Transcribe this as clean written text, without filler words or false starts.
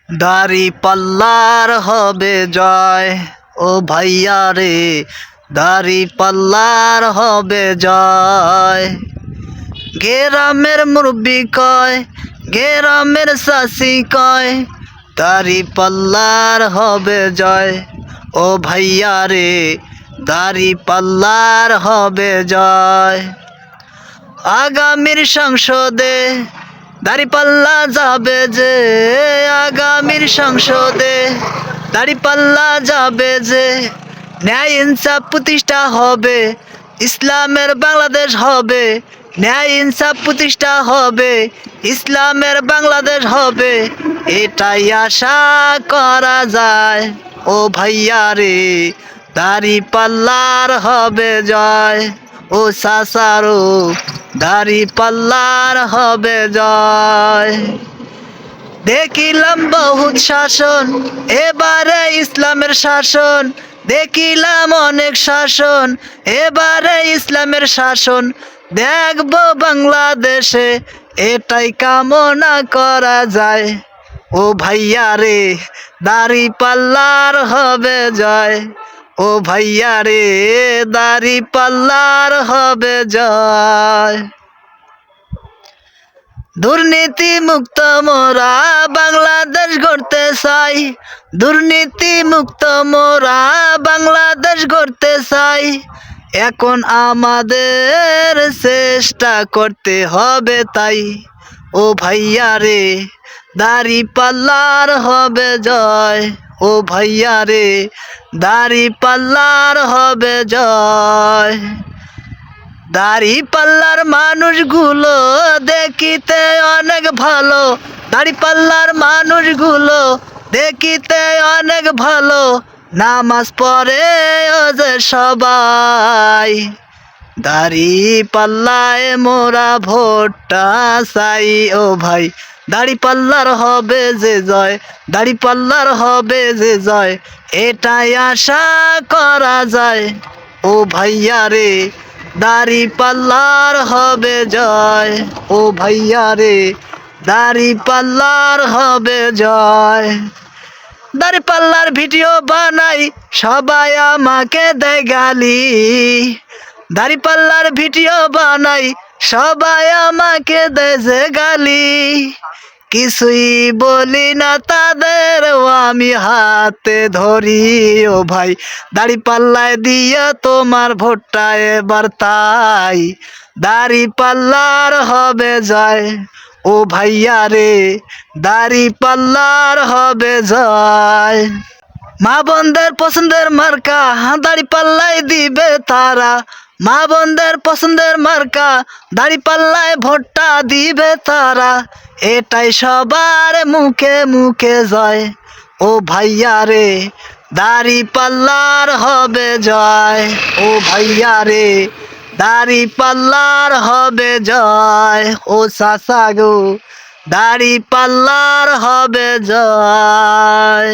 দাড়ি পাল্লার হবে জয়, ও ভাইয়া রে দাড়ি পাল্লার হবে জয়। গ্রামের মুরব্বি কয়, গ্রামের চাষি কয়, দাড়ি পাল্লার হবে জয়, ও ভাইয়া রে দাড়ি পাল্লার হবে জয়। আগামীর সংসদে দাড়িপাল্লা যাবে যে, আগামীর সংসদে দাড়িপাল্লা যাবে যে, ন্যায় ইনসাফ প্রতিষ্ঠা হবে, ইসলামের বাংলাদেশ হবে, ন্যায় ইনসাফ প্রতিষ্ঠা হবে, ইসলামের বাংলাদেশ হবে, এটাই আশা করা যায়। ও ভাইয়া রে দাড়িপাল্লার হবে জয়, ও চাচারো দাড়ি পাল্লার হবে জয়। দেখিলাম বহুত শাসন, এবারে ইসলামের শাসন, দেখিলাম অনেক শাসন, এবারে ইসলামের শাসন, দেখবো বাংলাদেশে, এটাই কামনা করা যায়। ও ভাইয়া রে দাড়ি পাল্লার হবে জয়, ও ভাইয়া রে দাড়ি পাল্লার হবে জয়। দুর্নীতি মুক্ত মোরা বাংলাদেশ গড়তে চাই, দুর্নীতি মুক্ত মোরা বাংলাদেশ গড়তে চাই, এখন আমাদের চেষ্টা করতে হবে তাই। ও ভাইয়া রে দাড়ি পাল্লার হবে জয়, ও ভাইয়া রে দাড়ি পাল্লার হবে জয়। দাড়ি পাল্লার মানুষগুলো দেখিতে অনেক ভালো, দাড়ি পাল্লার মানুষগুলো দেখিতে অনেক ভালো, নামাজ পড়ে ও যে সবাই, দাড়ি পাল্লায় মোরা ভোটটা চাই। ও ভাই দাড়ি পাল্লার হবে যে জয়, দাড়ি পাল্লার হবে যে জয়, এটাই আশা করা যায়। ও ভাইয়া রে দাড়ি পাল্লার হবে জয়, ও ভাইয়া রে দাড়ি পাল্লার হবে জয়। দাড়ি পাল্লার ভিডিও বানাই সবাই আমাকে দেয় গালি, দাড়ি পাল্লার ভিডিও বানাই সবাই আমাকে দেয় যে গালি, কিছুই বলি না তাদের আমি হাতে ধরি। ও ভাই দাড়ি পাল্লায় দিয়ে তোমার ভোটটা এবার তাই, দাড়ি পাল্লার হবে জয়, ও ভাইয়া রে দাড়ি পাল্লার হবে জয়। মা বোনদের পছন্দের মার্কা দাড়ি পাল্লায় দিবে তারা, মা বোনদের পছন্দের মার্কা দাড়ি পাল্লায় ভোটটা দিবে তারা, এটাই সবার মুখে মুখে জয়। ও ভাইয়া রে দাড়ি পাল্লার হবে জয়, ও ভাইয়া রে দাড়ি পাল্লার হবে জয়, ও চাচা গো দাড়ি পাল্লার হবে জয়।